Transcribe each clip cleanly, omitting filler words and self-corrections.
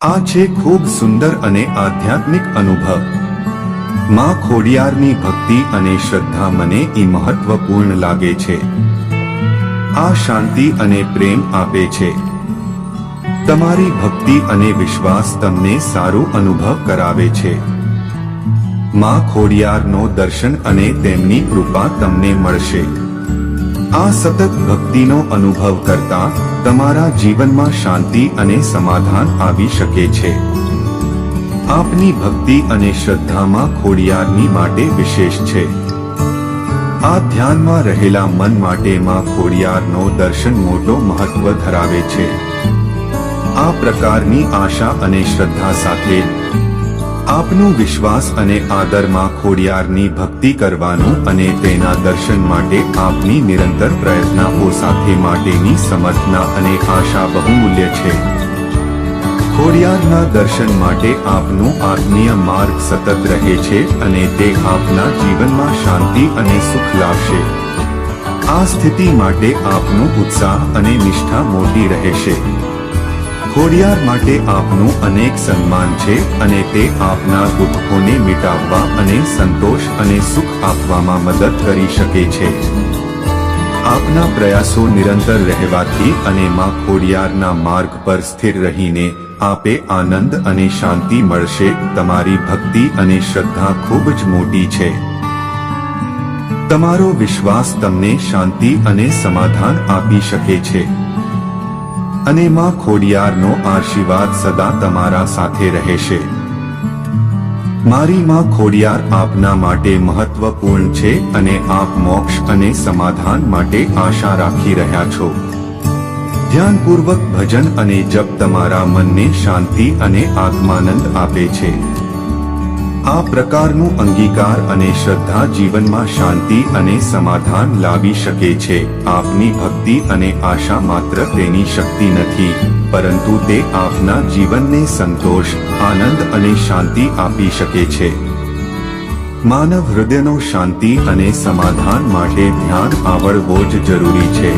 આ છે ખૂબ સુંદર અને આધ્યાત્મિક અનુભવ। માં ખોડિયારની ભક્તિ અને શ્રદ્ધા મને મહત્વપૂર્ણ લાગે છે। આ શાંતિ અને પ્રેમ આપે છે। તમારી ભક્તિ અને વિશ્વાસ તમને સારું અનુભવ કરાવે છે। માં ખોડિયારનો દર્શન અને તેમની કૃપા તમને મળશે। આ સતત ભક્તિનો અનુભવ કરતા તમારા જીવનમાં શાંતિ અને સમાધાન આવી શકે છે। આપની ભક્તિ અને શ્રદ્ધામાં ખોડિયારની માટે વિશેષ છે। આ ધ્યાનમાં રહેલા મન માટે માં ખોડિયારનો દર્શન મોટો મહત્વ ધરાવે છે। આ પ્રકારની આશા અને શ્રદ્ધા સાથે આપનું વિશ્વાસ અને આદરમાં ખોડિયારની ભક્તિ કરવાનું અને તેના દર્શન માટે આપની નિરંતર પ્રયત્નો સાથે માટેની સમર્થના અને આશા બહુમૂલ્ય છે। ખોડિયારના દર્શન માટે આપનું આત્મીય માર્ગ સતત રહે છે અને તે આપના જીવનમાં શાંતિ અને સુખ લાવશે। આ સ્થિતિ માટે આપનો ઉત્સાહ અને નિષ્ઠા મોટી રહેશે। ખોડિયાર માટે આપનું અનેક સન્માન છે અને તે આપના દુઃખોને મિટાવવા અને સંતોષ અને સુખ આપવામાં મદદ કરી શકે છે। આપના પ્રયાસો નિરંતર રહેવાથી અને માં ખોડિયારના માર્ગ પર સ્થિર રહીને આપે આનંદ અને શાંતિ મળશે। તમારી ભક્તિ અને શ્રદ્ધા ખૂબ જ મોટી છે। તમારો વિશ્વાસ તમને શાંતિ અને સમાધાન આપી શકે છે અને માં ખોડિયારનો આશીર્વાદ સદા તમારા સાથે રહેશે। મારી માં ખોડિયાર આપના માટે મહત્વપૂર્ણ છે અને આપ મોક્ષ અને સમાધાન માટે આશા રાખી રહ્યા છો। ધ્યાનપૂર્વક ભજન અને જપ તમારા મનને શાંતિ અને આત્માનંદ આપે છે। આ પ્રકારનું અંગીકાર અને શ્રદ્ધા જીવનમાં શાંતિ અને સમાધાન લાવી શકે છે। આપની ભક્તિ અને આશા માત્ર તેની શક્તિ નથી, પરંતુ તે આપના જીવનને સંતોષ, આનંદ અને શાંતિ આપી શકે છે। માનવ હૃદયનો શાંતિ અને સમાધાન માટે ધ્યાન આવડવો જ જરૂરી છે।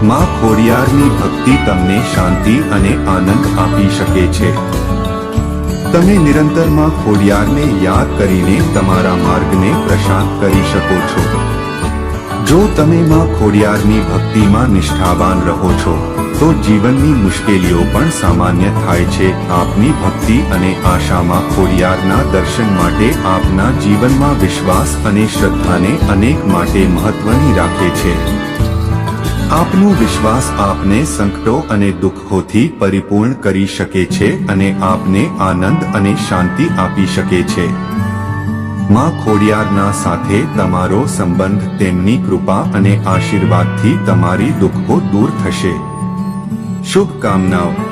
માં ખોડિયારની ભક્તિ તમને શાંતિ અને આનંદ આપી શકે છે। તમે નિરંતર માં ખોડિયારને યાદ કરીને તમારા માર્ગને પ્રશાંત કરી શકો છો। જો તમે માં ખોડિયારની ભક્તિમાં નિષ્ઠાવાન રહો છો તો જીવનની મુશ્કેલીઓ પણ સામાન્ય થાય છે। આપની ભક્તિ અને આશામાં ખોડિયારના દર્શન માટે આપના જીવનમાં વિશ્વાસ અને શ્રદ્ધાને અનેક માટે મહત્વની રાખે છે। આપનો વિશ્વાસ આપને સંકટો અને દુઃખોથી પરિપૂર્ણ કરી શકે છે અને આપને આનંદ અને શાંતિ આપી શકે છે। માં ખોડિયારના સાથે તમારો સંબંધ તેમની કૃપા અને આશીર્વાદથી તમારી દુઃખો દૂર થશે। શુભકામનાઓ।